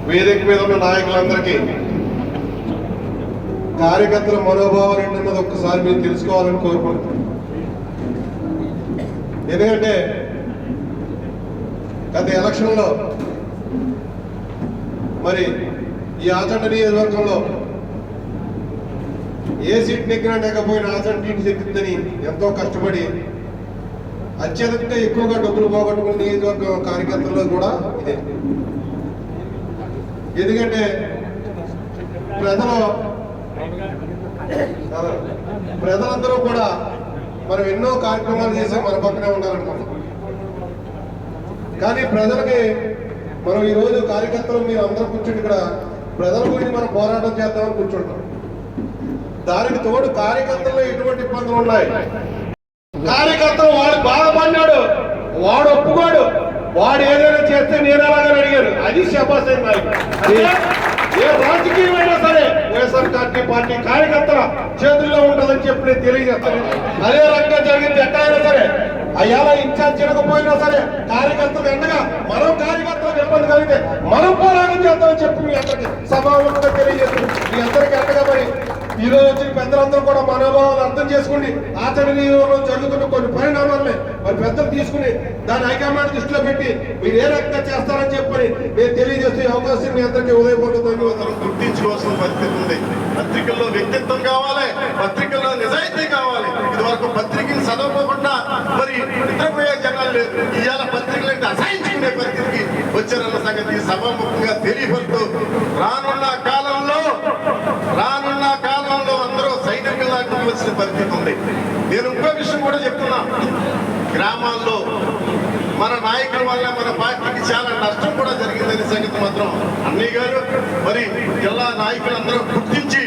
వేదిక మీద ఉన్న నాయకులందరికీ కార్యకర్తల మనోభావాలు ఏంటన్నది ఒక్కసారి మీరు తెలుసుకోవాలని కోరుకుంటున్నాను. ఎందుకంటే గత ఎలక్షన్లో మరి ఈ ఆచంట నియోజకవర్గంలో ఏ సీట్ నెగ్గినా లేకపోయినా ఆచంట నెగ్గుతుందని ఎంతో కష్టపడి అత్యధికంగా ఎక్కువగా డబ్బులు పోగొట్టుకున్న నియోజకవర్గం కార్యకర్తల్లో కూడా ఇదే. ఎందుకంటే ప్రజలందరూ కూడా మనం ఎన్నో కార్యక్రమాలు చేసి మన పక్కనే ఉండాలనుకుంటున్నాం. కానీ ప్రజలకి మనం ఈరోజు కార్యకర్తలు మీరు అందరూ కూర్చుని ఇక్కడ ప్రజల గురించి మనం పోరాటం చేద్దామని కూర్చుంటాం. దానికి తోడు కార్యకర్తల్లో ఎటువంటి ఇబ్బందులు ఉన్నాయి. కార్యకర్తలు వాడు బాధపడినాడు, వాడు ఒప్పుకోడు, వాడు ఏదైనా చేస్తే నేను అలాగని అడిగారు. అది శబాస్ నాయకుడు. ఏ రాజకీయమైనా సరే వైఎస్ఆర్ పార్టీ కార్యకర్తల చేతుల్లో ఉంటుందని చెప్పి నేను తెలియజేస్తాను. అదే రకంగా జరిగింది. ఎక్కడైనా సరే అయ్యాల ఇన్ఛార్జ్ చేయకపోయినా సరే కార్యకర్తలు ఎండగా మనం కార్యకర్తలకు ఇబ్బంది కలిగితే మనం పోరాటం చేద్దామని చెప్పి మీ అందరికి సభాముఖంగా తెలియజేస్తుంది. మీ అందరికీ ఎండగా మరి ఈ రోజు వచ్చిన పెద్దలందరూ కూడా మనోభావాలు అర్థం చేసుకుని ఆచరణీయంలో జరుగుతున్న కొన్ని పరిణామాలని మరి పెద్దలు తీసుకుని దాని హైకమాండ్ దృష్టిలో పెట్టి మీరు ఏ రకంగా చేస్తారని చెప్పని నేను తెలియజేసే అవకాశం మీ అందరికీ ఉదయపూర్వక ధన్యవాదాలు. గుర్తించుకోవాల్సిన పరిస్థితి ఉంది. పత్రికల్లో వ్యక్తిత్వం కావాలి, పత్రికల్లో నిజాయితీ కావాలి. ఇది వరకు పత్రికలు చదవకుండా మరి నిద్రపోయే జనాలు ఇవాళ పత్రికలు అసహించుకునే పరిస్థితికి వచ్చారన్న సంగతి సభాముఖంగా తెలియపడుతూ రానున్న కాలంలో అందరూ సైనికుల్లాగా వచ్చిన పరిస్థితి ఉంది. నేను ఇంకో విషయం కూడా చెప్తున్నా. గ్రామాల్లో మన నాయకుల వల్ల మన పార్టీకి చాలా నష్టం కూడా జరిగిందనే సంగతి మాత్రం అన్నయ్య గారు మరి జిల్లా నాయకులందరూ గుర్తించి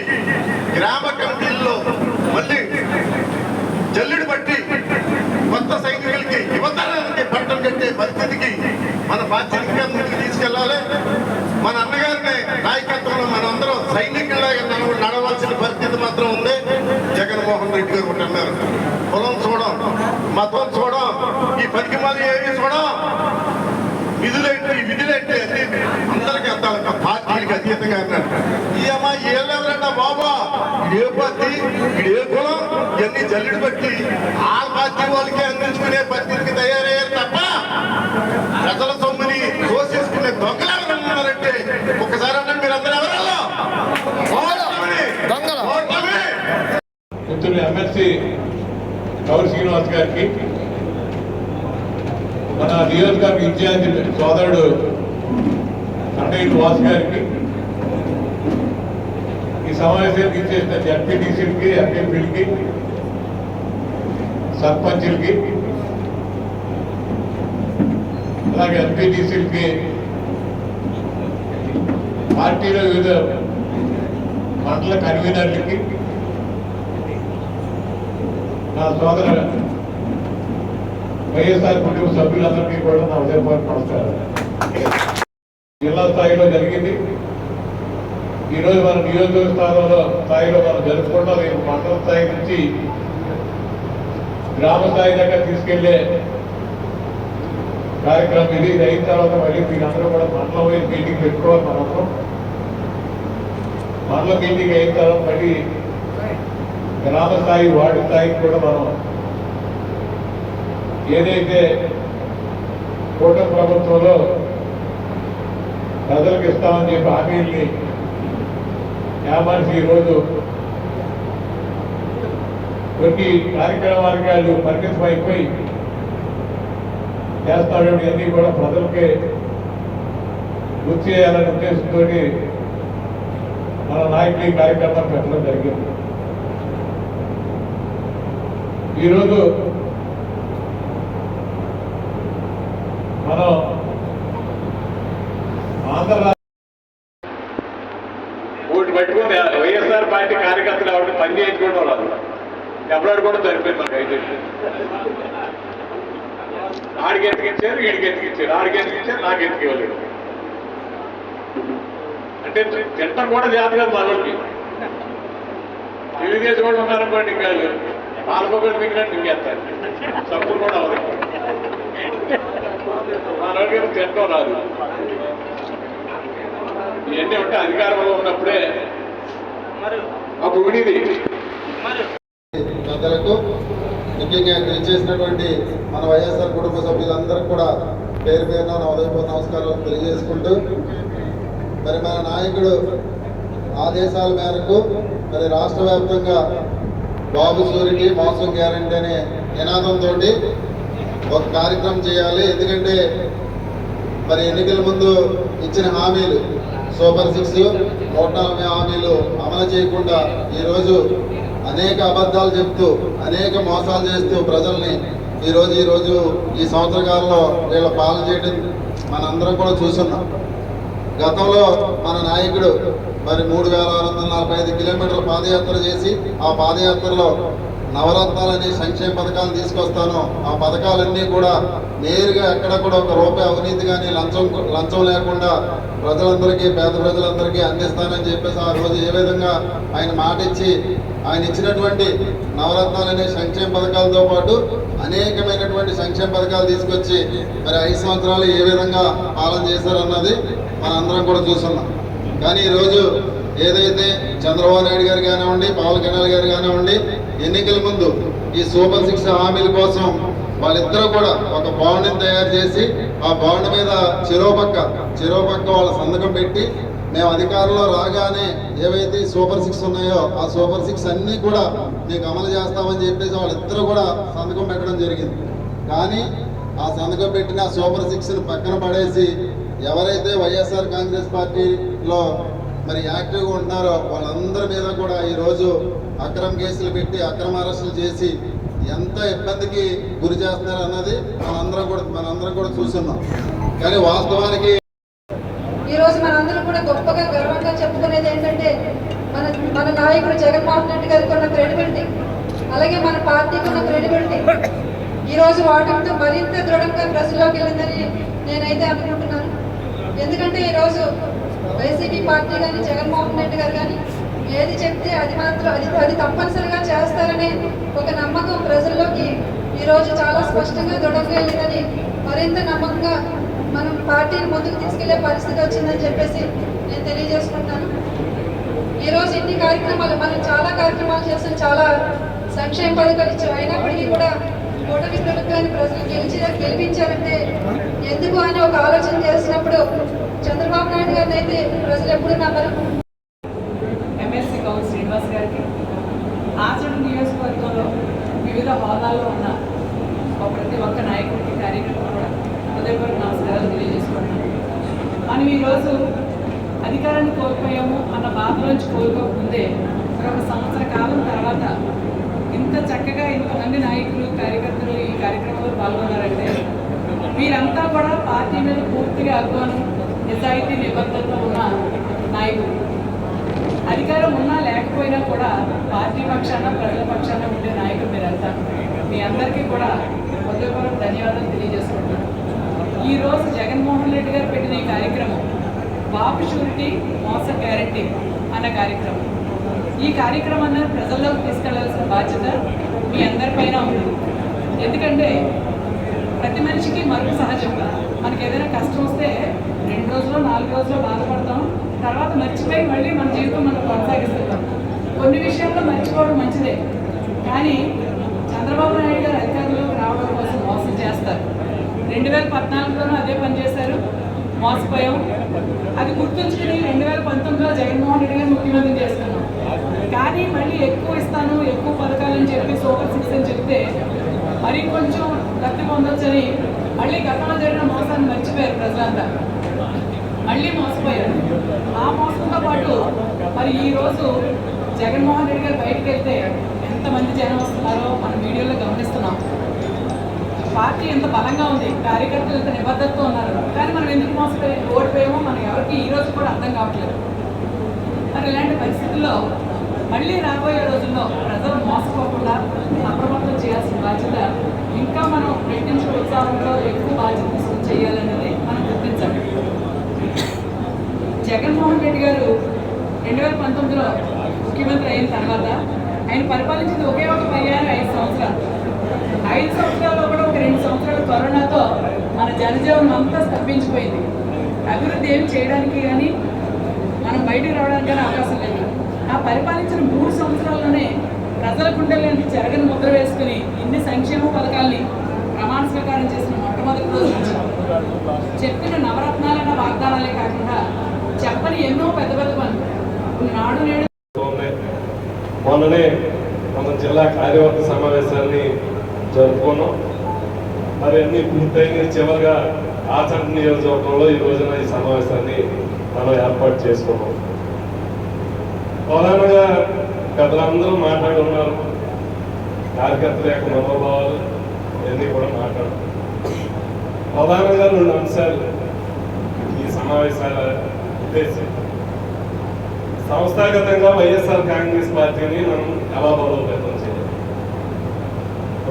గ్రామ కమిటీల్లో మళ్ళీ జల్లుడు బట్టి కొత్త సైనికులకి యువతరానికి పట్టం కట్టే పరిస్థితికి మన బాధ్యతగా ముందుకు తీసుకెళ్లాలి. మన అన్నగారిని నాయకత్వంలో మనందరం సైనికుల్లాగా నడవాల్సిన పరిస్థితి మాత్రం ఉంది. జగన్మోహన్ రెడ్డి గారు ఒకటి అన్నారు, కులం చూడం, మతం చూడం, ఈ పనికి మళ్ళీ ఏమి చూడం, విధులేంటి అన్ని అందరికీ అంత పార్టీలకు అతీతంగా అన్నాడు. ఈ అమ్మాయి ఏళ్ళెవరన్నా బాబా ఏ పార్టీ ఏ కులం ఇవన్నీ జల్లుడు బట్టి ఆ పార్టీ వాళ్ళకి అందించుకునే పరిస్థితికి తయారయ్యారు తప్ప ప్రజల సొమ్ముని కోసేసుకునే దొంగలు ఉన్నారంటే ఒకసారి అన్న మీరు అందరూ ఎవరల్లో మిత్రులు ఎమ్మెల్సీ గౌరి శ్రీనివాస్ గారికి, మన నియోజకవర్గ ఇన్ఛార్జి సోదరుడు అన్నయ్య వాస్ గారికి, ఈ సమావేశానికి ఇచ్చేసిన జడ్పీటీసీలకి, ఎంపీపీలకి, సర్పంచులకి, అలాగే ఎంపీటీసీలకి, పార్టీలో వివిధ మండల కన్వీనర్లకి, నా సోదర వైఎస్ఆర్ కుటుంబ సభ్యులందరికీ కూడా నా ఉదయపూర్వక నమస్కారం. జిల్లా స్థాయిలో జరిగింది. ఈరోజు మన నియోజకవర్గ స్థాయిలో మనం జరుపుకుంటాం. రేపు మండల స్థాయి నుంచి గ్రామ స్థాయి దాకా తీసుకెళ్లే కార్యక్రమం ఇది. ఇది అయిన తర్వాత మళ్ళీ మీరందరూ కూడా మండలం పోయి మీటింగ్ పెట్టుకోవాలి. మనందరం మండల మీటింగ్ అయిన తర్వాత మళ్ళీ గ్రామ స్థాయి, వార్డు స్థాయికి కూడా మనం ఏదైతే కూటమి ప్రభుత్వంలో ప్రజలకు ఇస్తామని చెప్పి హామీల్ని ఏమార్చి ఈరోజు కొన్ని కార్యక్రమాలకి వాళ్ళు పరిమితం అయిపోయి చేస్తాడు. ఇవన్నీ కూడా ప్రజలకే గుర్తు చేయాలనే ఉద్దేశంతో మన నాయకులు ఈ కార్యక్రమాన్ని పెట్టడం జరిగింది. ఈరోజు మనం ఆంధ్ర ఓటు పెట్టుకుని వైఎస్ఆర్ పార్టీ కార్యకర్తలు కాబట్టి పని చేయించుకోవడం రాదు. ఎవరు కూడా సరిపోయింది మనకు అయితే. ఆడికి ఎత్తికిచ్చారు, వీడికి ఎత్తికిచ్చారు, ఆడికి ఎత్తికిచ్చారు, నాకు ఎత్తికి ఇవ్వలేదు. అంటే తింటాం కూడా జాతర మనకి. తెలుగుదేశం కూడా ఉన్నారనుకోండి, ఇంకా పాలకొకటి మిగిలినట్టు ఇంకేస్తారు. తప్పులు కూడా అవదు. మనకి తింటం రాదు. ఇవన్నీ ఉంటే అధికారంలో ఉన్నప్పుడే అప్పుడు ఉండేది. పెద్దలకు ముఖ్యంగా చేసినటువంటి మన వైఎస్ఆర్ కుటుంబ సభ్యులందరికీ కూడా పేరు పేరున నా ఉదయపూర్వ నమస్కారాలు తెలియజేసుకుంటూ, మరి మన నాయకుడు ఆదేశాల మేరకు మరి రాష్ట్ర వ్యాప్తంగా బాబు షూరిటీ మోసం గ్యారంటీ అనే నినాదంతో ఒక కార్యక్రమం చేయాలి. ఎందుకంటే మరి ఎన్నికల ముందు ఇచ్చిన హామీలు సూపర్ 6 140 హామీలు అమలు చేయకుండా ఈరోజు అనేక అబద్ధాలు చెప్తూ అనేక మోసాలు చేస్తూ ప్రజల్ని ఈరోజు ఈ సంవత్సర కాలంలో వీళ్ళ పాలన చేయడం మనందరం కూడా చూస్తున్నాం. గతంలో మన నాయకుడు మరి 3645 కిలోమీటర్ల పాదయాత్ర చేసి ఆ పాదయాత్రలో నవరత్నాలని సంక్షేమ పథకాలు తీసుకొస్తాను, ఆ పథకాలన్నీ కూడా నేరుగా ఎక్కడ కూడా ఒక రూపాయి అవినీతి కానీ లంచం లేకుండా ప్రజలందరికీ పేద ప్రజలందరికీ అందిస్తానని చెప్పేసి ఆ రోజు ఏ విధంగా ఆయన మాట ఇచ్చి ఆయన ఇచ్చినటువంటి నవరత్నాలనే సంక్షేమ పథకాలతో పాటు అనేకమైనటువంటి సంక్షేమ పథకాలు తీసుకొచ్చి మరి 5 సంవత్సరాలు ఏ విధంగా పాలన చేశారన్నది మనందరం కూడా చూస్తున్నాం. కానీ ఈరోజు ఏదైతే చంద్రబాబు నాయుడు గారు కానివ్వండి, పవన్ కళ్యాణ్ గారు కానివ్వండి, ఎన్నికల ముందు ఈ సూపర్ 6 హామీల కోసం వాళ్ళిద్దరూ కూడా ఒక బాండ్ని తయారు చేసి ఆ బాండ్ మీద చెరోపక్క వాళ్ళ సంతకం పెట్టి మేము అధికారంలో రాగానే ఏవైతే సూపర్ 6 ఉన్నాయో ఆ సూపర్ 6 అన్నీ కూడా మీకు అమలు చేస్తామని చెప్పేసి వాళ్ళిద్దరూ కూడా సంతకం పెట్టడం జరిగింది. కానీ ఆ సంతకం పెట్టిన సూపర్ 6ని పక్కన పడేసి ఎవరైతే వైఎస్ఆర్ కాంగ్రెస్ పార్టీలో మరి యాక్టివ్గా ఉంటున్నారో వాళ్ళందరి మీద కూడా ఈరోజు అక్రమ కేసులు పెట్టి అక్రమ అరెస్టులు చేసి ఎంత ఇబ్బందికి గురి చేస్తున్నారు అన్నది మనందరం కూడా చూస్తున్నాం. కానీ వాస్తవానికి ఈరోజు మనందరం కూడా గొప్పగా గర్వంగా చెప్పుకునేది ఏంటంటే మన నాయకుడు జగన్మోహన్ రెడ్డి గారికి ఉన్న క్రెడిబిలిటీ, అలాగే మన పార్టీకి ఉన్న క్రెడిబిలిటీ ఈరోజు వాటితో మరింత దృఢంగా ప్రజల్లోకి వెళ్ళిందని నేనైతే అనుకుంటున్నాను. ఎందుకంటే ఈరోజు వైసీపీ పార్టీ కానీ జగన్మోహన్ రెడ్డి గారు కానీ ఏది చెప్తే అది తప్పనిసరిగా చేస్తారనే ఒక నమ్మకం ప్రజల్లోకి ఈరోజు చాలా స్పష్టంగా దృఢంగా వెళ్ళిందని, మరింత నమ్మకంగా మనం పార్టీని ముందుకు తీసుకెళ్లే పరిస్థితి వచ్చిందని చెప్పేసి నేను తెలియజేసుకుంటాను. ఈరోజు ఇన్ని కార్యక్రమాలు మనం చాలా కార్యక్రమాలు చేస్తాం, చాలా సంక్షేమ పథకాలు ఇచ్చాం. అయినప్పటికీ కూడా కూటమి ప్రభుత్వాన్ని ప్రజలు గెలిపించారంటే ఎందుకు అని ఒక ఆలోచన చేసినప్పుడు చంద్రబాబు నాయుడు గారిని అయితే ప్రజలు ఎప్పుడు నమ్మరు. ఎమ్మెల్సీ కౌల్ శ్రీనివాస్ గారికి, ఆచరణ నియోజకవర్గంలో వివిధ హోదాల్లో ఉన్న ప్రతి ఒక్క నాయకుడికి కార్యకర్తలు కూడా హృదయపూర్వక నమస్కారాలు తెలియజేసుకుంటున్నాను. మనం ఈరోజు అధికారాన్ని కోల్పోయాము అన్న బాధలోంచి కోల్పోకముందే ఒక సంవత్సర కాలం తర్వాత ఇంత చక్కగా ఇంతమంది నాయకులు కార్యకర్తలు ఈ కార్యక్రమంలో పాల్గొన్నారంటే వీరంతా కూడా పార్టీ మీద పూర్తిగా అభిమానం, నిజాయితీ, నిబద్ధతతో ఉన్న నాయకులు. అధికారం ఉన్నా లేకపోయినా కూడా పార్టీ పక్షాన ప్రజల పక్షాన ఉండే నాయకులు మీరంతా. మీ అందరికీ కూడా హృదయపూర్వక ధన్యవాదాలు తెలియజేసుకుంటున్నాను. ఈరోజు జగన్మోహన్ రెడ్డి గారు పెట్టిన ఈ కార్యక్రమం బాబు షూరిటీ మోస గ్యారంటీ అన్న కార్యక్రమం. ఈ కార్యక్రమాన్ని ప్రజల్లోకి తీసుకెళ్లాల్సిన బాధ్యత మీ అందరిపైన ఉంది. ఎందుకంటే ప్రతి మనిషికి మరుపు సహజంగా మనకి ఏదైనా కష్టం వస్తే 2 రోజులు 4 రోజులు బాధపడతాం, తర్వాత మర్చిపోయి మళ్ళీ మన జీవితం మనం కొనసాగిస్తుంటాం. కొన్ని విషయాల్లో మర్చిపోవడం మంచిదే, కానీ చంద్రబాబు నాయుడు గారు అధికారంలోకి రావడం కోసం మోసం చేస్తారు. 2014లోనూ అదే పని చేశారు, మోసపోయాం. అది గుర్తుంచుకుని 2019లో జగన్మోహన్ రెడ్డి గారు ముఖ్యమంత్రి చేసుకున్నాం. కానీ మళ్ళీ ఎక్కువ ఇస్తాను, ఎక్కువ పథకాలని చెప్పి సూపర్ 6 అని చెప్తే మరి కొంచెం లబ్ధి పొందొచ్చని మళ్ళీ గతంలో జరిగిన మోసాన్ని మర్చిపోయారు ప్రజలంతా, మళ్ళీ మోసపోయారు. ఆ మోసంతో పాటు మరి ఈరోజు జగన్మోహన్ రెడ్డి గారు బయటకు వెళ్తే ఎంతమంది జనం వస్తున్నారో మనం వీడియోలో గమనిస్తున్నాం. పార్టీ ఎంత బలంగా ఉంది, కార్యకర్తలు ఎంత నిబద్ధతతో ఉన్నారు. కానీ మనం ఎందుకు ఓడిపోయామో మనం ఎవరికి ఈరోజు కూడా అర్థం కావట్లేదు. మరి ఇలాంటి పరిస్థితుల్లో మళ్ళీ రాబోయే రోజుల్లో ప్రజలు మోసపోకుండా అప్రమత్తం చేయాల్సిన బాధ్యత ఇంకా మనం రెట్టించిన ఉత్సాహంలో ఎక్కువ బాధ్యత తీసుకుని చేయాలనేది మనం గుర్తించాలి. జగన్మోహన్ రెడ్డి గారు 2019లో ముఖ్యమంత్రి అయిన తర్వాత ఆయన పరిపాలించింది ఒకే ఒక పర్యాయం 5 సంవత్సరాలు. 5 సంవత్సరాల్లో కూడా ఒక 2 సంవత్సరాలు కరోనాతో మన జనజీవనం అంతా స్తంభించిపోయింది. అభివృద్ధి ఏమి చేయడానికి కానీ మనం బయటికి రావడానికి కానీ అవకాశం లేదు. ఆ పరిపాలించిన 3 సంవత్సరాల్లోనే ప్రజల గుండెల్ని జరగని ముద్ర వేసుకుని ఇన్ని సంక్షేమ పథకాల్ని ప్రమాణ స్వీకారం చేసిన మొట్టమొదటి రోజు నుంచి చెప్పిన నవరత్నాలైన వాగ్దానాలే కాకుండా చెప్పని ఎన్నో పెద్ద పెద్ద పనులు నాడు నేడు. మొన్ననే మన జిల్లా కార్యవర్గ సమావేశాన్ని జరుపుకున్నాం. మరి అన్ని పూర్తయిన చివరిగా ఆచంట నియోజకవర్గంలో ఈ రోజున ఈ సమావేశాన్ని మనం ఏర్పాటు చేసుకున్నాం. ప్రధానంగా పెద్దలందరూ మాట్లాడి ఉన్నారు. కార్యకర్తల యొక్క మనోభావాలు ఇవన్నీ కూడా మాట్లాడు. ప్రధానంగా 2 అంశాలు ఈ సమావేశాల ఉద్దేశం. సంస్థాగతంగా వైఎస్ఆర్ కాంగ్రెస్ పార్టీని మనం ఎలా బలోపేతం చేయాలి.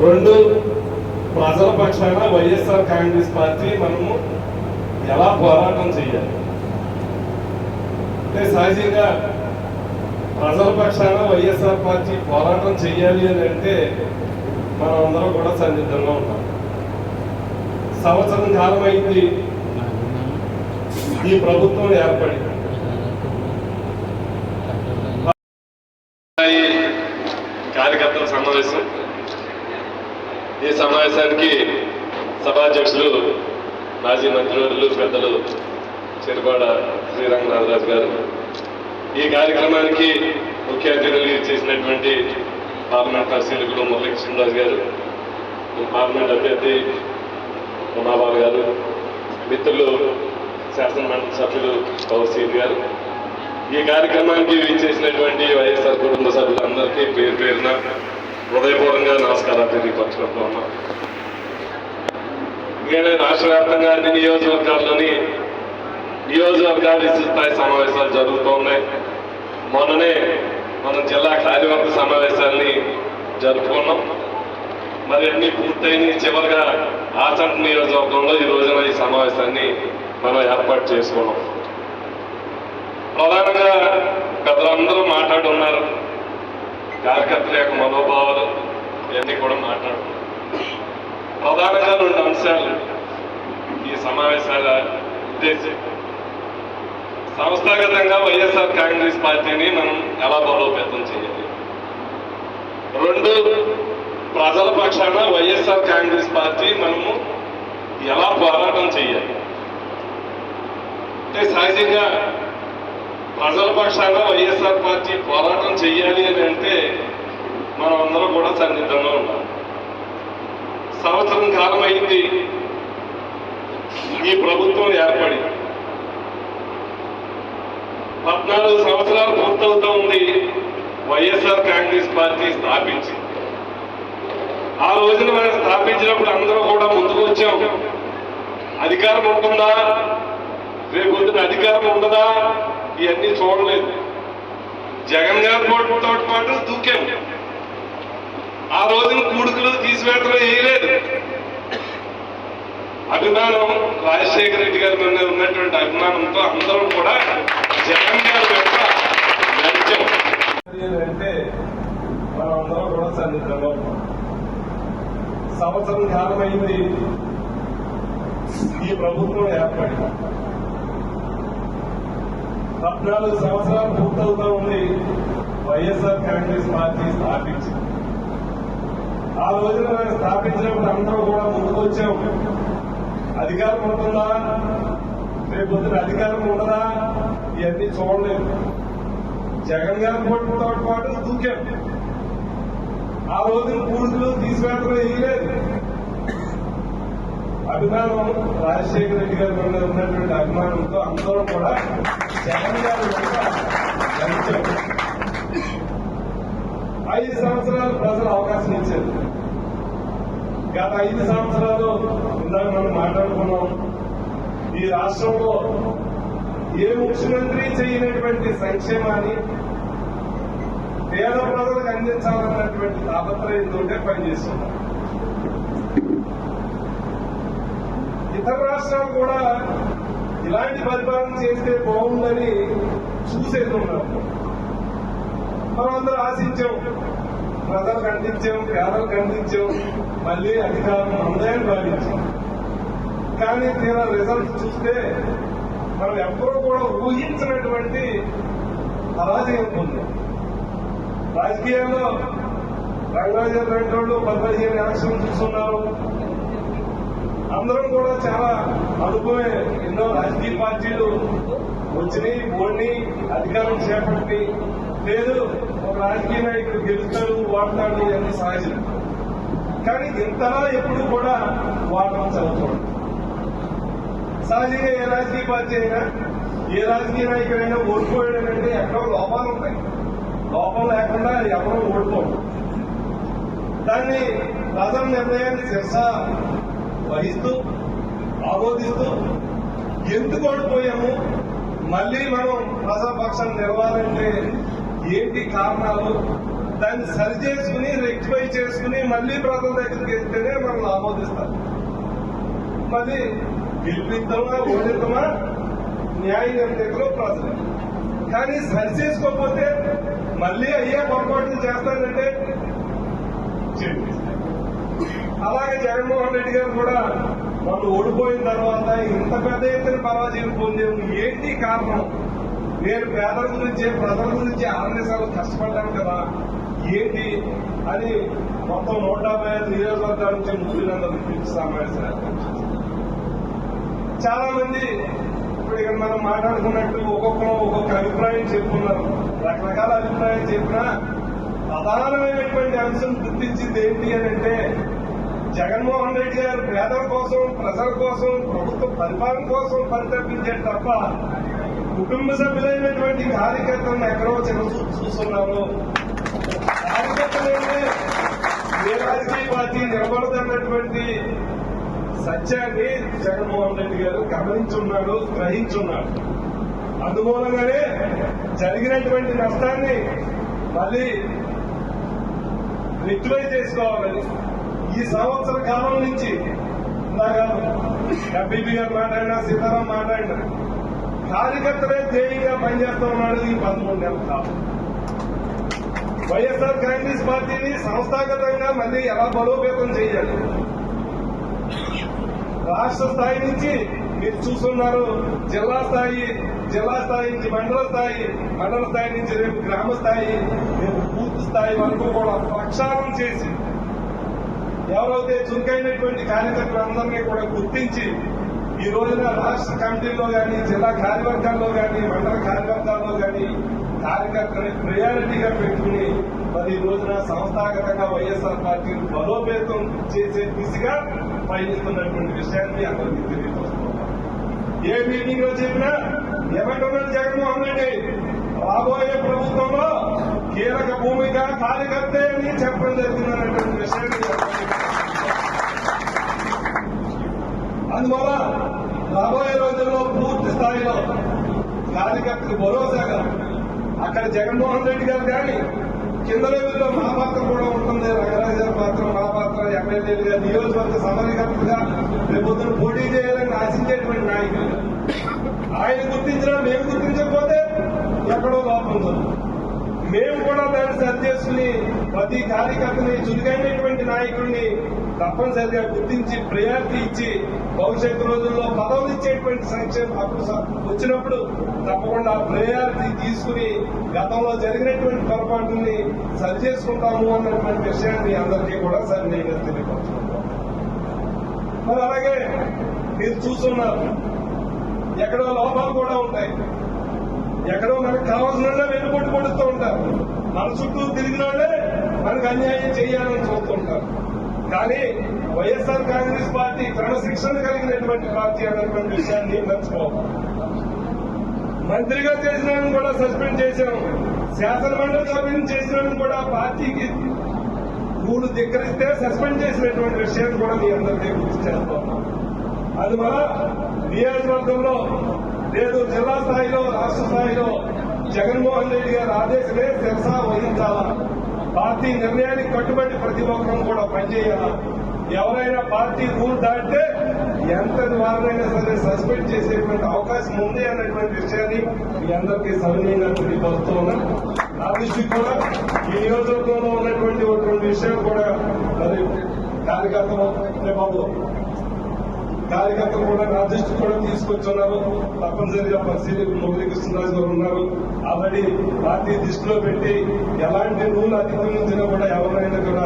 2, ప్రజల పక్షాన వైఎస్ఆర్ కాంగ్రెస్ పార్టీ మనము ఎలా పోరాటం చేయాలి. అంటే సహజంగా ప్రజల పక్షాన వైఎస్ఆర్ పార్టీ పోరాటం చేయాలి అని అంటే మనం అందరం కూడా సన్నిధంగా ఉన్నాం. సంవత్సరం కాలం అయింది ఈ ప్రభుత్వం ఏర్పడి. కార్యకర్తల సమావేశం. ఈ సమావేశానికి సభాధ్యక్షులు మాజీ మంత్రివర్యులు పెద్దలు చెరుపాడ శ్రీరంగనాథరాజు గారు, ఈ కార్యక్రమానికి ముఖ్య అతిథులు చేసినటువంటి పార్లమెంట్ పరిశీలకులు మురళీకృష్ణరాజు గారు, పార్లమెంట్ అభ్యర్థి ఉమాబాబు గారు, మిత్రులు శాసనమండలి సభ్యులు కౌశీర్ గారు, ఈ కార్యక్రమానికి చేసినటువంటి వైఎస్ఆర్ కుటుంబ సభ్యులందరికీ పేరు పేరున హృదయపూర్వకంగా నమస్కారాలు తెలియపరచుకుంటూ ఉన్నాం. ఇంకనే రాష్ట్ర వ్యాప్తంగా అన్ని నియోజకవర్గాల్లోని నియోజకవర్గాల విస్తృత స్థాయి సమావేశాలు జరుగుతూ ఉన్నాయి. మొన్ననే మనం జిల్లా కార్యవర్గ సమావేశాన్ని జరుపుకున్నాం. మరి అన్ని పూర్తయిన చివరిగా ఆచంట నియోజకవర్గంలో ఈ రోజున ఈ సమావేశాన్ని మనం ఏర్పాటు చేసుకున్నాం. ప్రధానంగా పెద్దలందరూ మాట్లాడుతున్నారు. కార్యకర్తల యొక్క మనోభావాలు ఇవన్నీ కూడా మాట్లాడుతున్నారు. ప్రధానంగా 2 అంశాలు ఈ సమావేశాల ఉద్దేశం. సంస్థాగతంగా వైఎస్ఆర్ కాంగ్రెస్ పార్టీని మనం ఎలా బలోపేతం చేయాలి. 2, ప్రజల పక్షాన వైఎస్ఆర్ కాంగ్రెస్ పార్టీ మనము ఎలా పోరాటం చేయాలి. అంటే సహజంగా ప్రజల పక్షాన వైఎస్ఆర్ పార్టీ పోరాటం చేయాలి అని అంటే మనం అందరం కూడా సన్నిధంగా ఉన్నాం. సంవత్సరం కాలం అయింది ఈ ప్రభుత్వం ఏర్పడి. 14 సంవత్సరాలు పూర్తవుతూ ఉంది వైఎస్ఆర్ కాంగ్రెస్ పార్టీ స్థాపించి. ఆ రోజున మనం స్థాపించినప్పుడు అందరూ కూడా ముందుకు వచ్చాం. అధికారం ఉంటుందా, రేపు పొద్దున అధికారం ఉండదా, ఇవన్నీ చూడలేదు. జగన్ గారితో పాటు దూకాం. ఆ రోజున కూడుకులు తీసివేతలు వేయలేదు. అభిమానం రాజశేఖర రెడ్డి గారి మీద ఉన్నటువంటి అభిమానంతో అందరం కూడా జగన్ గారి యొక్క నడిచాం. అంటే మనం అందరం కూడా సన్నిధంగా ఉన్నాం. సంవత్సరం కాలం అయింది ఈ ప్రభుత్వం ఏర్పడి. 14 సంవత్సరాలు పూర్తవుతా ఉంది వైఎస్ఆర్ కాంగ్రెస్ పార్టీ స్థాపించి. ఆ రోజున మనం స్థాపించినప్పుడు అందరూ కూడా ముందుకు వచ్చాం. అధికారం ఉంటుందా, రేపు పొద్దున అధికారం ఉండదా, ఇవన్నీ చూడలేదు. జగన్ గారితో పాటు దూకాం. ఆ రోజున కూడుకులు తీసివేతలు వేయలేదు. అభిమానం రాజశేఖర రెడ్డి గారి మీద ఉన్నటువంటి అభిమానంతో అందరూ కూడా జగన్ గారి నడిచాం. 5 సంవత్సరాలు ప్రజలు అవకాశం ఇచ్చారు. గత 5 సంవత్సరాలు ఇందాక మనం మాట్లాడుకున్నాం. ఈ రాష్ట్రంలో ఏ ముఖ్యమంత్రి చేయనటువంటి సంక్షేమాన్ని పేద ప్రజలకు అందించాలన్నటువంటి తాపత్రయంతో పనిచేస్తున్నాం. ఇతర రాష్ట్రాలు కూడా ఇలాంటి పరిపాలన చేస్తే బాగుందని చూసేది ఉన్నారు. మనందరూ ఆశించాం ప్రజలకు అందించాం, పేదలకు అందించాం, మళ్ళీ అధికారం అందరం భావించాం. కానీ తీరా రిజల్ట్ చూస్తే మనం ఎప్పుడూ కూడా ఊహించినటువంటి అరాజకం పొందాం. రాజకీయాల్లో రంగరాజు రెండు 15 ఎలక్షన్ చూస్తున్నారు. అందరం కూడా చాలా అనుభవమే. ఎన్నో రాజకీయ పార్టీలు వచ్చినాయి, ఓడిని అధికారం చేపట్టి లేదు. ఒక రాజకీయ నాయకుడు గెలుస్తాడు, వాడతాడు అని సహజం. కానీ ఇంతలా ఎప్పుడు కూడా వాడడం చదువుకోండి. సహజంగా ఏ రాజకీయ పార్టీ అయినా, ఏ రాజకీయ నాయకుడైనా ఓడిపోయాడంటే ఎక్కడో లోపాలు ఉంటాయి. లోపం లేకుండా ఎవరో ఓడిపోడు. దాన్ని ప్రజల నిర్ణయాన్ని శిరస వహిస్తూ ఆమోదిస్తూ ఎందుకు ఓడిపోయాము, మళ్ళీ మనం ప్రజాపక్షాన్ని నిలవాలంటే ఏంటి కారణాలు, దాన్ని సరి చేసుకుని రెక్టిఫై చేసుకుని మళ్ళీ ప్రజల దగ్గరికి వెళ్తేనే మనం ఆమోదిస్తాం. మళ్ళీ గెలిపిద్దామా ఓడిద్దామా న్యాయ నిర్ణేతలు ప్రజలు. కానీ సరి చేసుకోకపోతే మళ్ళీ అయ్యే పొరపాట్లు చేస్తానంటే చేపిస్తాం. అలాగే జగన్మోహన్ రెడ్డి గారు కూడా వాళ్ళు ఓడిపోయిన తర్వాత ఇంత పెద్ద ఎత్తున పరాజయం పొందేము. ఏంటి కారణం? నేను పేదల గురించి ప్రజల గురించి 6 నిమిషాలు కష్టపడ్డాను కదా, ఏంటి అని మొత్తం 155 నియోజకవర్గాల నుంచి ముఖ్యులందరూ పిలిచి సమావేశాలు. చాలా మంది ఇప్పుడు ఇక్కడ మనం మాట్లాడుకున్నట్టు ఒక్కొక్కరు ఒక్కొక్క అభిప్రాయం చెప్పుకున్నారు. రకరకాల అభిప్రాయం చెప్పినా ప్రధానమైనటువంటి అంశం గుర్తించింది ఏంటి అని అంటే, జగన్మోహన్ రెడ్డి గారు పేదల కోసం, ప్రజల కోసం, ప్రభుత్వ పరిపాలన కోసం పరితపించారు తప్ప కుటుంబ సభ్యులైనటువంటి కార్యకర్తలను ఎక్కడో చిన్న చూస్తున్నారు. కార్యకర్తలైతే ఏ రాజకీయ పార్టీ నిలబడదన్నటువంటి సత్యాన్ని జగన్మోహన్ రెడ్డి గారు గమనించున్నాడు, గ్రహించున్నాడు. అందుమూలంగానే జరిగినటువంటి నష్టాన్ని మళ్ళీ రెక్టిఫై చేసుకోవాలని ఈ సంవత్సర కాలం నుంచి ఎంపీపీ గారు మాట్లాడినా, సీతారాం మాట్లాడినా కార్యకర్తలే ధ్యేయంగా పనిచేస్తా ఉన్నాడు ఈ 13 నెలల కాలం. వైఎస్ఆర్ కాంగ్రెస్ పార్టీని సంస్థాగతంగా మళ్ళీ ఎలా బలోపేతం చేయాలి, రాష్ట్ర స్థాయి నుంచి మీరు చూస్తున్నారు, జిల్లా స్థాయి నుంచి మండల స్థాయి నుంచి రేపు గ్రామ స్థాయి, రేపు బూత్ స్థాయి వరకు కూడా ప్రక్షాళన చేసి ఎవరైతే చురుకైనటువంటి కార్యకర్తలందరినీ కూడా గుర్తించి ఈ రోజున రాష్ట్ర కమిటీల్లో కానీ, జిల్లా కార్యవర్గాల్లో కానీ, మండల కార్యవర్గాల్లో కానీ కార్యకర్తని ప్రయారిటీగా పెట్టుకుని మరి ఈ రోజున సంస్థాగతంగా వైఎస్ఆర్ పార్టీని బలోపేతం చేసే దిశగా పయనిస్తున్నటువంటి విషయాన్ని అందరికీ తెలియజేస్తున్నాం. ఏ మీటింగ్ లో చెప్పినా ఏమంటున్నాడు జగన్మోహన్ రెడ్డి, రాబోయే ప్రభుత్వంలో కీలక భూమిక కార్యకర్తే అని చెప్పడం జరిగిందన్నటువంటి విషయాన్ని. అందువల్ల రాబోయే రోజుల్లో పూర్తి స్థాయిలో కార్యకర్తలు భరోసాగా అక్కడ జగన్మోహన్ రెడ్డి గారు కానీ కింద లెవెల్లో మా పాత్ర కూడా ఉంటుంది. రంగరాజు గారి పాత్ర, మా పాత్ర, ఎమ్మెల్యేలుగా నియోజకవర్గ సమన్వయకర్తగా రేపొద్దున పోటీ చేయాలని ఆశించేటువంటి నాయకులు ఆయన గుర్తించినా మేము గుర్తించకపోతే ఎక్కడో లోపం ఉంది. మేము కూడా దాన్ని సరి చేసుకుని ప్రతి కార్యకర్తని, చురుకైనటువంటి నాయకుడిని తప్పనిసరిగా గుర్తించి ప్రయారిటీ ఇచ్చి భవిష్యత్తు రోజుల్లో పదవులు ఇచ్చేటువంటి సంక్షేమ హక్కు వచ్చినప్పుడు తప్పకుండా ప్రయారిటీ తీసుకుని గతంలో జరిగినటువంటి పొరపాటుని సరి చేసుకుంటాము అన్నటువంటి విషయాన్ని అందరికీ కూడా సరిగా తెలియపరుచుకుంటాం. మరి అలాగే మీరు చూస్తున్నారు, ఎక్కడో లోపాలు కూడా ఉంటాయి. ఎక్కడో మనకు కావాల్సిన వెనుకొట్టు కొడుతూ ఉంటారు. మన చుట్టూ తిరిగిన వాళ్ళే మనకు అన్యాయం చేయాలని చూస్తూ ఉంటారు. కానీ వైఎస్ఆర్ కాంగ్రెస్ పార్టీ క్రమశిక్షణ కలిగినటువంటి పార్టీ అన్నటువంటి విషయాన్ని మర్చిపోవాలి. మంత్రిగా చేసిన కూడా సస్పెండ్ చేశాం, శాసనమండలి సభ్యులను చేసిన కూడా పార్టీకి రూలు ధిక్కరిస్తే సస్పెండ్ చేసినటువంటి విషయాన్ని కూడా మీ అందరికీ గుర్తు చేస్తాం. అందువల్ల నియోజకవర్గంలో లేదు, జిల్లా స్థాయిలో, రాష్ట్ర స్థాయిలో జగన్మోహన్ రెడ్డి గారి ఆదేశమే శిరసా వహించాలా, పార్టీ నిర్ణయానికి కట్టుబడి ప్రతి ఒక్కరూ కూడా పనిచేయాలా. ఎవరైనా పార్టీ రూల్ దాటితే ఎంత వారినైనా సరే సస్పెండ్ చేసేటువంటి అవకాశం ఉంది అన్నటువంటి విషయాన్ని మీ అందరికీ సవినయంగా తెలియపరుస్తూ ఉన్నాం. ఆ దృష్టికి కూడా ఈ నియోజకవర్గంలో ఉన్నటువంటి ఒక రెండు విషయాలు కూడా మరి కార్యకర్తలు కూడా నా దృష్టి కూడా తీసుకొచ్చున్నారు. తప్పనిసరిగా పరిశీలి మొదటి కృష్ణరాజు గారు ఉన్నారు. ఆల్రెడీ పార్టీ దృష్టిలో పెట్టి ఎలాంటి రూల్ అతిక్రమించినా కూడా ఎవరైనా కూడా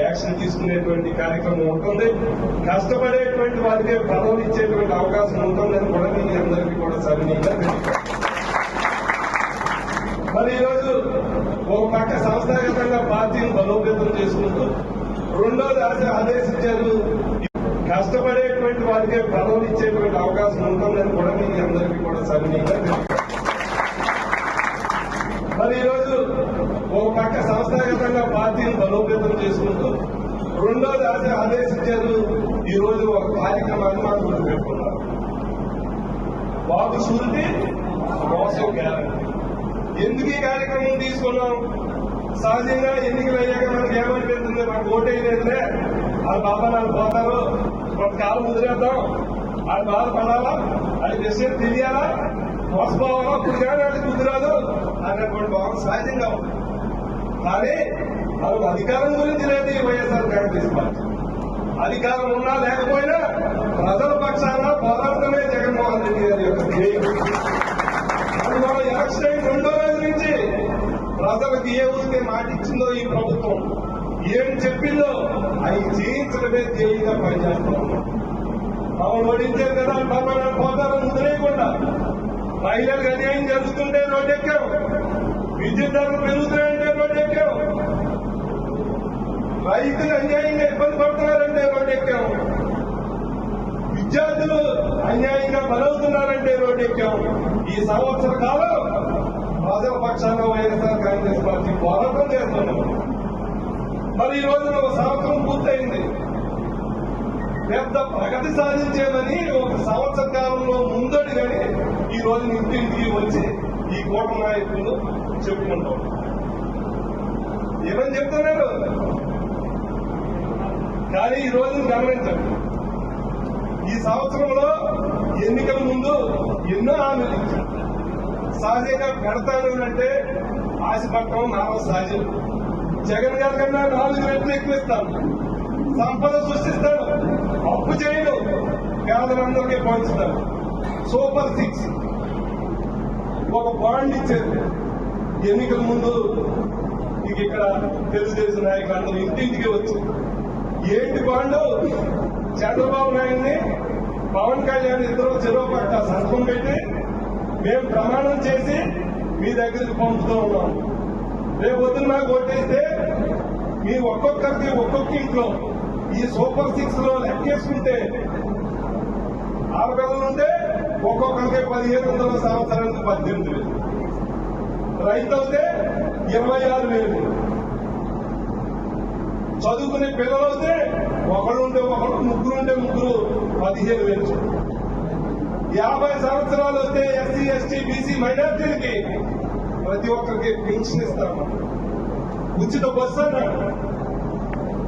యాక్షన్ తీసుకునేటువంటి కార్యక్రమం ఉంటుంది. కష్టపడేటువంటి వారికి పదవులు ఇచ్చేటువంటి అవకాశం ఉంటుందని కూడా మీ అందరికీ కూడా సవినీయంగా తెలియదు. మరి ఈరోజు ఒక పక్క సంస్థాగతంగా పార్టీని బలోపేతం చేసుకుంటూ రెండోది ఆదేశించారు కష్టపడేటువంటి వారికి పదవులు ఇచ్చేటువంటి అవకాశం ఉంటుందని కూడా మీ అందరికీ కూడా సవినీయంగా తెలియదు. మరి ఈరోజు ఒక పక్క సంస్థాగతంగా పార్టీని బలోపేతం చేసుకుంటూ రెండోది ఆదేశించారు ఈ రోజు ఒక కార్యక్రమాన్ని మనం గుర్తుపెట్టుకున్నారు. బాబు శూరిటీ మోసం గ్యారంటీ. ఎందుకు ఈ కార్యక్రమం తీసుకున్నాం? సహజంగా ఎన్నికలు అయ్యాక మనకి ఏమనిపిస్తుంది, మనకు ఓటేయలేదులే, వాళ్ళ బాబా నాకు పోతారు, కొంతకాలం ముదిరేద్దాం, వాళ్ళు బాధపడాలా, అది విషయం తెలియాలా, మోసపోవాలా, అప్పుడు కానీ అది కుదిరాదు అన్నటువంటి భావన సహజంగా ఉంది. కానీ వాళ్ళకి అధికారం గురించి లేదు ఈ వైఎస్ఆర్ కాంగ్రెస్ పార్టీ. అధికారం ఉన్నా లేకపోయినా ప్రజల పక్షాన పోరాటమే జగన్మోహన్ రెడ్డి గారి యొక్క ధ్యేయం. అది మన ఎలక్షన్ అయిన రెండో రోజు నుంచి ప్రజలకు ఏ ఊరికే మాట ఇచ్చిందో ఈ ప్రభుత్వం, ఏం చెప్పిందో అవి చేయించడమే ధ్యేయంగా పనిచేస్తా ఉన్నాం. మమ్మల్ని ఓడించారు కదా పాపన పోతారని ముదిరేయకుండా మహిళలకు అన్యాయం జరుగుతుంటే రోడ్డెక్కాం, విద్యుత్ ధరలు పెరుగుతున్నాయంటే రోడ్డెక్కాం, రైతులు అన్యాయంగా ఇబ్బంది పడుతున్నారంటే రోడ్డెక్కాం, విద్యార్థులు అన్యాయంగా బలవుతున్నారంటే రోడ్డెక్కాం. ఈ సంవత్సర కాలం ప్రజల పక్షాన వైఎస్ఆర్ కాంగ్రెస్ పార్టీ పోరాటం చేస్తున్నాం. మరి ఈ రోజు ఒక సంవత్సరం పూర్తయింది. పెద్ద ప్రగతి సాధించేదని ఒక సంవత్సర కాలంలో ముందడుగని ఈ రోజు ఇంటింటికి వచ్చి ఈ కూటమి నాయకులు చెప్పుకుంటాం. ఏమని చెప్తున్నారు? కానీ ఈ రోజు గమనించండి, ఈ సంవత్సరంలో ఎన్నికల ముందు ఎన్నో హామీలు ఇచ్చారు. సహజంగా పెడతాను అంటే ఆశపడటం నాలో సహజం. జగన్ గారి కన్నా 4 రెట్లు ఎక్కువ ఇస్తాను, సంపద సృష్టిస్తాను, అప్పు చేయను, పేదలందరికీ పంచుతాను. సూపర్ 6 ఒక బాండ్ ఇచ్చారు ఎన్నికల ముందు. ఇక ఇక్కడ తెలుగుదేశం నాయకులు అందరూ ఇంటింటికి వచ్చి ఏంటి బాండు? చంద్రబాబు నాయుడిని పవన్ కళ్యాణ్ ఇద్దరు చెరువు పట్ట సంతకం పెట్టి మేము ప్రమాణం చేసి మీ దగ్గరికి పంపుతూ ఉన్నాం. రేపు పొద్దున్న నాకు ఓటేస్తే మీ ఒక్కొక్కరికి ఒక్కొక్క ఇంట్లో ఈ సూపర్ 6 లో లెక్కేసుకుంటే 6 పిల్లలు ఉంటే ఒక్కొక్కరికి 1500 సంవత్సరానికి 18,000, రైతు అయితే 26,000, చదువుకునే పిల్లలు అయితే ఒకళ్ళుంటే ఒకళ్ళు, ముగ్గురుంటే ముగ్గురు 15,000. 50 సంవత్సరాలు వస్తే ఎస్సీ, ఎస్టీ, బీసీ మైనార్టీలకి ప్రతి ఒక్కరికి పెన్షన్ ఇస్తాము, ఉచిత బస్సు అన్నాడు.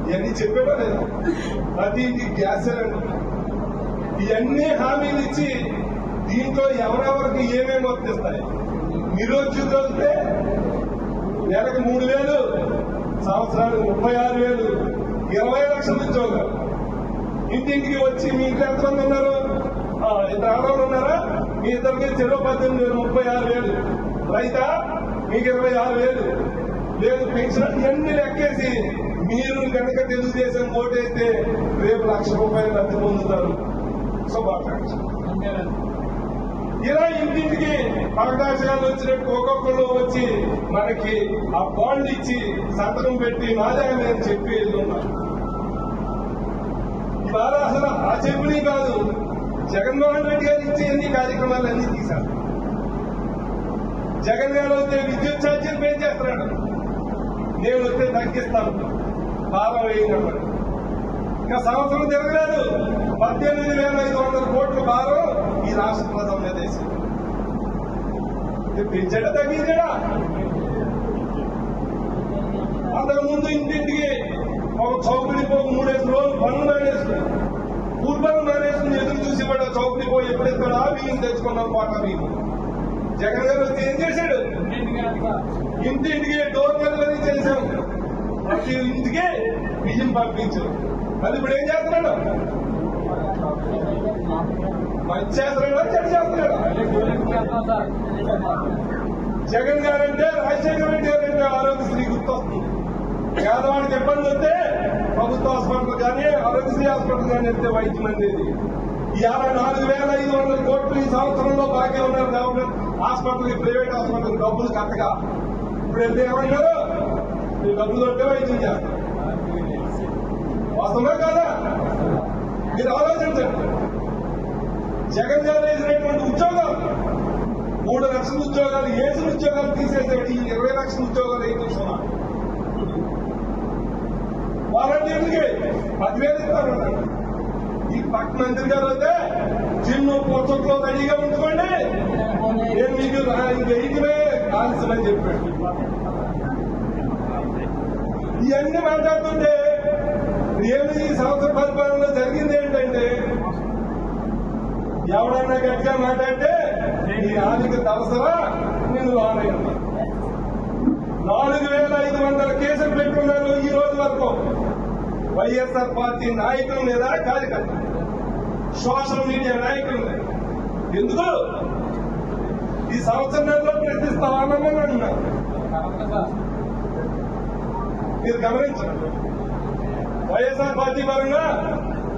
ఇవన్నీ చెప్పేవా లేదా? ప్రతి ఇంటికి గ్యాస్ సిలిండర్, ఇవన్నీ హామీలు ఇచ్చి దీంట్లో ఎవరెవరికి ఏమేమి వర్తిస్తాయి? నిరుద్యోగులు వస్తే నెలకు 3,000, సంవత్సరానికి 36,000, 20 లక్షల ఉద్యోగాలు. ఇంటింటికి వచ్చి మీ ఇంట్లో ఎంతమంది ఉన్నారు? 2 ఆడవాళ్ళు ఉన్నారా? మీ ఇద్దరికి చెరువు 18,000, 36,000. రైతా మీకు 26,000. లేదు పెన్షన్, ఇవన్నీ లెక్కేసి మీరు కనుక తెలుగుదేశం ఓటేస్తే రేపు ₹1,00,000 లబ్ధి పొందుతారు. శుభాకాంక్షలు. ఇలా ఇంటింటికి అవకాశాలు వచ్చినట్టు ఒక్కొక్కరు వచ్చి మనకి ఆ బాండ్ ఇచ్చి సంతకం పెట్టి నాదాన్ని అని చెప్పి వెళ్తున్నారు. ఇవాళ అసలు ఆ చెప్పుని కాదు, జగన్మోహన్ రెడ్డి గారు ఇచ్చే ఎన్ని కార్యక్రమాలన్నీ తీశారు. జగన్ గారు వస్తే విద్యుత్ ఛార్జీలు పెంచేస్తున్నాడు, నేను వస్తే తగ్గిస్తాను, భారం వేయనప్పుడు. ఇంకా సంవత్సరం తిరగలేదు, 18,500 కోట్ల భారం ఈ రాష్ట్ర ప్రజల మీద వేసి పెంచాడా తగ్గించాడా? అంతకు ముందు ఇంటింటికి ఒక చౌకడి పోకు 3 రోజులు పనులు మానేసుకుని, పూర్వలు మానేసుకుని ఎదురు చూసి చౌకడి పోయి ఎప్పుడెక్కడా బియ్యం తెచ్చుకున్నాం, కోట బియ్యం. జగన్ గారు వస్తే ఏం చేశాడు? ఇంటింటికి డోర్ డెలివరీ చేశాం, ప్రతి ఇంటికి బియ్యం పంపించాం. మరి ఇప్పుడు ఏం చేస్తున్నాడు? మంచి చేస్తున్నాడా, చెడు చేస్తున్నాడా? జగన్ గారు అంటే రాజశేఖర రెడ్డి గారు అంటే ఆరోగ్యశ్రీ గుర్తొస్తుంది. పేదవాడికి ఇబ్బంది వస్తే ప్రభుత్వ హాస్పిటల్ కానీ ఆరోగ్యశ్రీ హాస్పిటల్ కానీ వెళ్తే వైద్యం అందేది. ఇవాళ 4,500 కోట్లు ఈ సంవత్సరంలో బాకీ ఉన్నారు గవర్నమెంట్ హాస్పిటల్, ప్రైవేట్ హాస్పిటల్ డబ్బులు కట్టగా. ఇప్పుడు వెళ్తే ఏమన్నారు? మీరు డబ్బులు కొట్టే వైద్యం చేస్తారు. వాస్తవమే కాదా? మీరు ఆలోచించండి. జగన్ గారు వేసినటువంటి ఉద్యోగాలు 3 లక్షల ఉద్యోగాలు, వేసిన ఉద్యోగాలు తీసేసాడు. ఈ 20 లక్షల ఉద్యోగాలు ఏం చూస్తున్నారు? వాలంటీర్లకి 10,000 ఇస్తారన్నారు. ఈ పక్క మంత్రి గారు అయితే జిమ్ పోచట్లో రెడీగా ఉంచుకోండి, నేను మీకు ఇంకెయిట్లే కాల్సిందని చెప్పాడు. ఇవన్నీ మాట్లాడుతుంటే ఏమి ఈ సంవత్సర పరిపాలనలో జరిగింది ఏంటంటే, ఎవడన్నా గట్టిగా మాట్లాడితే నీ ఆర్థిక తలసరా నేను లోనైనా 4,500 కేసులు పెట్టుకున్నారు ఈ రోజు వరకు వైఎస్ఆర్ పార్టీ నాయకుల మీద, కార్యకర్త సోషల్ మీడియా నాయకుల మీద. ఎందుకు? ఈ సంవత్సరంలో ప్రశ్నిస్తామని అంటున్నారు. మీరు గమనించండి. వైఎస్ఆర్ పార్టీ పరంగా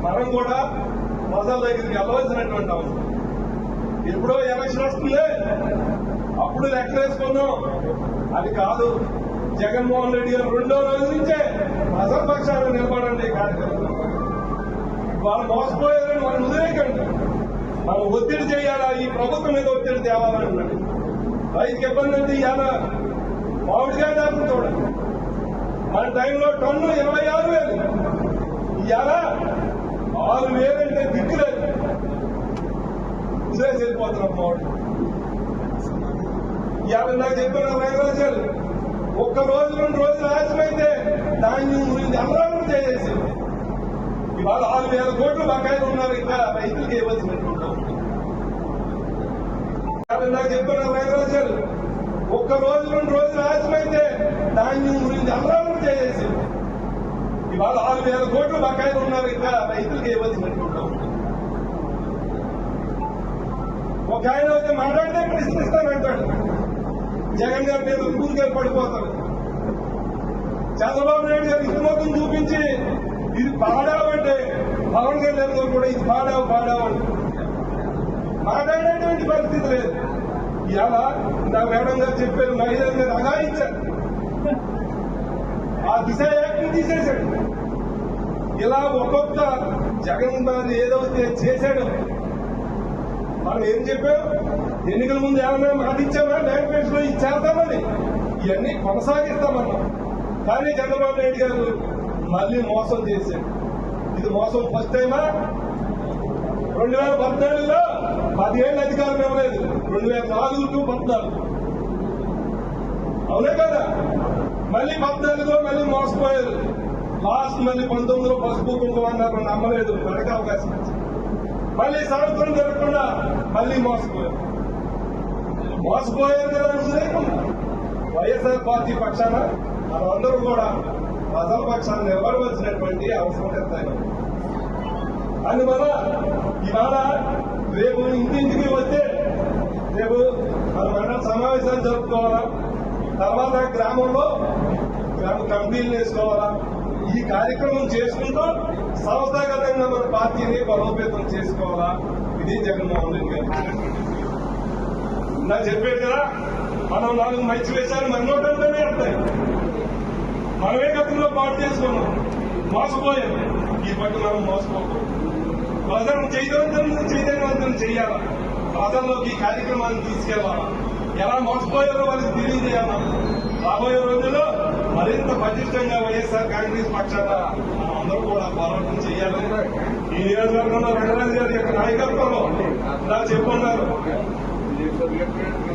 మనం కూడా ప్రజల దగ్గరికి వెళ్ళవలసినటువంటి అవసరం. ఎప్పుడో ఎలక్షన్ వస్తుంది అప్పుడు లెక్క వేసుకున్నాం, అది కాదు. జగన్మోహన్ రెడ్డి గారు 2వ రోజు నుంచే ప్రజల పక్షాన నిలబడండి కార్యక్రమం. వాళ్ళు మోసపోయారని వాళ్ళు వదిలేకండి, మనం ఒత్తిడి చేయాలా, ఈ ప్రభుత్వం మీద ఒత్తిడి తేవాలంటున్నాడు. రైతుకి ఇబ్బంది అంటే ఇవాళ మామిడికాయ ధరలు చూడండి. మన టైంలో టన్ను 26,000, ఇవాళ 6,000 అంటే దిక్కులేదు. ఉదయం వెళ్ళిపోతున్నాం మామిడి. ఇవాళ నాకు చెప్పిన రైతురాజాలు 1 రోజు 2 రోజులు ఆలస్యమైతే ధాన్యం గురించి అమరావతి చేసేసి ఇవాళ 6,000 కోట్లు బకాయిలు ఉన్నారు. ఇంకా రైతులకి ఇవ్వాల్సినటువంటి నాకు చెప్పిన రైతురాజాలు 1 రోజు 2 రోజులు ఆలస్యమైతే ధాన్యం గురించి అమరావతి చేసేసి ఇవాళ 6,000 కోట్లు బకాయిలు ఉన్నారు. ఇంకా రైతులకి ఇవ్వాల్సినటువంటి ఒక ఆయన అయితే మాట్లాడితే ప్రశ్నిస్తానంటాడు. జగన్ గారి మీద ఊరికేరు పడిపోతాడు. చంద్రబాబు నాయుడు గారు ఇంటి మొత్తం చూపించి ఇది పాడావంటే పవన్ కళ్యాణ్ గారు కూడా ఇది పాడావు అంటే మాట్లాడేటువంటి పరిస్థితి లేదు. ఇవాళ నా మేడం గారు చెప్పారు, మహిళల మీద అగాయించారు, ఆ దిశ యాక్ట్ని తీసేశాడు. ఇలా ఒక్కొక్క జగన్ గారు ఏదైతే చేశాడో మనం ఏం చెప్పాం? ఎన్నికల ముందు ఏమన్నా మాట ఇచ్చామా? మేనిఫెస్టో లో ఇచ్చేస్తామని, ఇవన్నీ కొనసాగిస్తామన్నాం. కానీ చంద్రబాబు నాయుడు గారు మళ్ళీ మోసం చేశాడు. ఇది మోసం ఫస్ట్ టైమా? 2014లో 10 ఏళ్ళు అధికారం ఇవ్వలేదు, 2004 to 14. అవునే కదా? మళ్ళీ 14లో మళ్ళీ మోసపోయారు. లాస్ట్ మళ్ళీ 19లో పసుపు కుంకుమ అన్నారు, నమ్మలేదు, మనకు అవకాశం ఇచ్చింది. మళ్ళీ సంవత్సరం జరగకుండా మళ్ళీ మోసపోయారు కదా లేకుండా. వైఎస్ఆర్ పార్టీ పక్షాన మనందరూ కూడా ప్రజల పక్షాన్ని నిలబడవలసినటువంటి అవసరం ఎంతైనా. అందువల్ల ఇవాళ రేపు ఇంటింటికి వస్తే రేపు మన మండల సమావేశాలు జరుపుకోవాలా, తర్వాత గ్రామంలో గ్రామ కమిటీలు వేసుకోవాలా. ఈ కార్యక్రమం చేసుకుంటూ సంస్థాగతంగా మన పార్టీని బలోపేతం చేసుకోవాలా. ఇది జగన్మోహన్ రెడ్డి గారు నాకు చెప్పాడు కదా. మనం 4 మంచి వేషాలు మన నోటంలోనే వస్తాయి. మనమే గతంలో పాటు చేసుకున్నాం, మోసపోయాం. ఈ పట్టు మనం మోసపోకూడదు. ప్రజలను చైతన్యవంతం చేయాలా, ప్రజల్లోకి ఈ కార్యక్రమాన్ని తీసుకెళ్లాలా. ఎలా మోసపోయారో వాళ్ళకి తెలియజేయాలా. రాబోయే రోజుల్లో మరింత పటిష్టంగా వైఎస్ఆర్ కాంగ్రెస్ పక్షాన అందరూ కూడా పోరాటం చేయాలని ఈ నియోజకవర్గంలో రంగరాజు గారి యొక్క నాయకత్వంలో నాకు చెప్పుకున్నారు.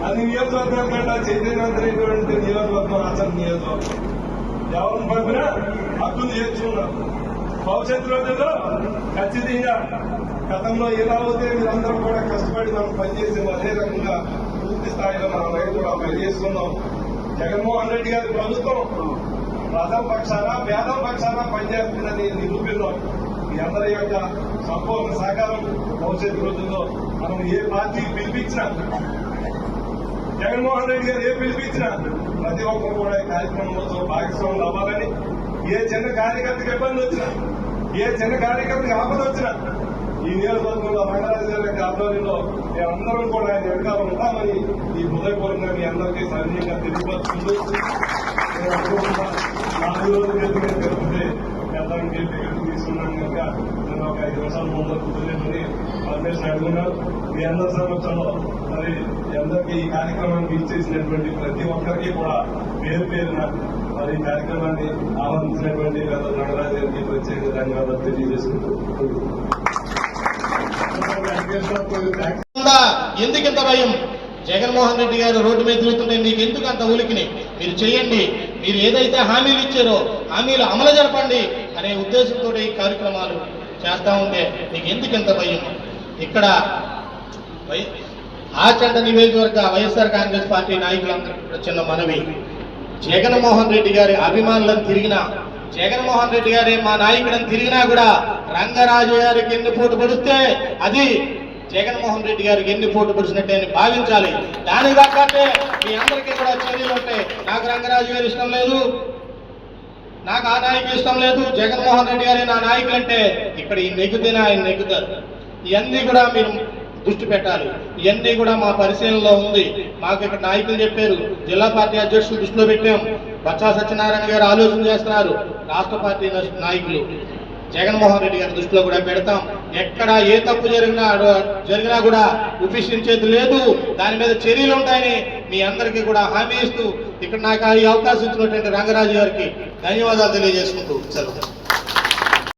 అన్ని నియోజకవర్గాల కన్నా చైతన్యవంతమైనటువంటి నియోజకవర్గం రాష్ట్ర నియోజకవర్గం. ఎవరిని పంపినా హక్కులు చేర్చుకున్నారు. భవిష్యత్తు రోజుల్లో ఖచ్చితంగా గతంలో ఎలా అవుతే మీరందరూ కూడా కష్టపడి మనం పనిచేసే అదే రకంగా పూర్తి స్థాయిలో మనం కూడా పనిచేస్తున్నాం. జగన్మోహన్ రెడ్డి గారి ప్రభుత్వం ప్రజల పక్షాన పేదల పక్షాన పనిచేస్తుందని నిరూపిద్దాం. మీ అందరి యొక్క సంపూర్ణ సహకారం భవిష్యత్ రోజుల్లో మనం ఏ పార్టీకి పిలిపించినా, జగన్మోహన్ రెడ్డి గారు ఏ పిలిపించినా ప్రతి ఒక్కరు కూడా ఈ కార్యక్రమంలో భాగస్వాములు అవ్వాలని, ఏ చిన్న కార్యకర్తకి ఇబ్బంది వచ్చినా, ఏ చిన్న కార్యకర్తకి ఆపద వచ్చినా ఈ నియోజకవర్గంలో రంగరాజు గారి యొక్క ఆధ్వర్యంలో మేమందరం కూడా ఆయన వెనకాల ఉంటామని ఈ హృదయపూర్వకంగా మీ అందరికీ సవినీయంగా తెలియపరుస్తుంది. కలిపితే పెద్దలకి తీసుకున్నాను కనుక నేను ఒక 5 నిమిషాల ముందు కూర్చోలేమని పర్మిషన్ అడుగున్నాను. మీ అందరి సమక్షంలో మరి మీ అందరికీ ఈ కార్యక్రమానికి ఇచ్చేసినటువంటి ప్రతి ఒక్కరికి కూడా పేరు పేరున మరి ఈ కార్యక్రమాన్ని ఆహ్వానించినటువంటి పెద్ద రంగరాజు గారికి ప్రత్యేక ధన్యవాదాలు తెలియజేసుకుంటూ ఎందుకు ఇంత భయం? జగన్మోహన్ రెడ్డి గారు రోడ్డు మీద తిరుగుతుంటే మీకు ఎందుకు అంత ఉలికిని? మీరు చేయండి, మీరు ఏదైతే హామీలు ఇచ్చారో హామీలు అమలు జరపండి అనే ఉద్దేశంతో ఈ కార్యక్రమాలు చేస్తా ఉంటే మీకు ఎందుకు ఇంత భయం? ఇక్కడ ఆచండ నియోజకవర్గ వైఎస్ఆర్ కాంగ్రెస్ పార్టీ నాయకులందరూ చిన్న మనవి, జగన్మోహన్ రెడ్డి గారి అభిమానులను తిరిగినా, జగన్మోహన్ రెడ్డి గారి మా నాయకులను తిరిగినా కూడా రంగరాజు గారికి ఎన్ని పోటు పడిస్తే అది జగన్మోహన్ రెడ్డి గారికి ఎన్ని పోటు పడిచినట్టే అని భావించాలి. దానికి తగ్గట్టే మీ అందరికీ కూడా చర్యలు ఉంటాయి. నాకు రంగరాజు గారు ఇష్టం లేదు, నాకు ఆ నాయకులు ఇష్టం లేదు, జగన్మోహన్ రెడ్డి గారే నా నాయకులు అంటే ఇక్కడ ఈ నెగ్గుతేనే ఆయన నెగ్గుతారు. ఇవన్నీ కూడా మీరు దృష్టి పెట్టాలి. ఇవన్నీ కూడా మా పరిశీలనలో ఉంది. మాకు ఇక్కడ నాయకులు చెప్పారు, జిల్లా పార్టీ అధ్యక్షులు దృష్టిలో పెట్టాం, బొత్స సత్యనారాయణ గారు ఆలోచన చేస్తున్నారు, రాష్ట్ర పార్టీ నాయకులు జగన్మోహన్ రెడ్డి గారి దృష్టిలో కూడా పెడతాం. ఎక్కడ ఏ తప్పు జరిగినా కూడా ఉపేక్షించేది లేదు, దాని మీద చర్యలు ఉంటాయని మీ అందరికీ కూడా హామీ ఇస్తూ ఇక్కడ నాకు ఈ అవకాశం ఇచ్చినటువంటి రంగరాజు గారికి ధన్యవాదాలు తెలియజేసుకుంటూ సెలవు.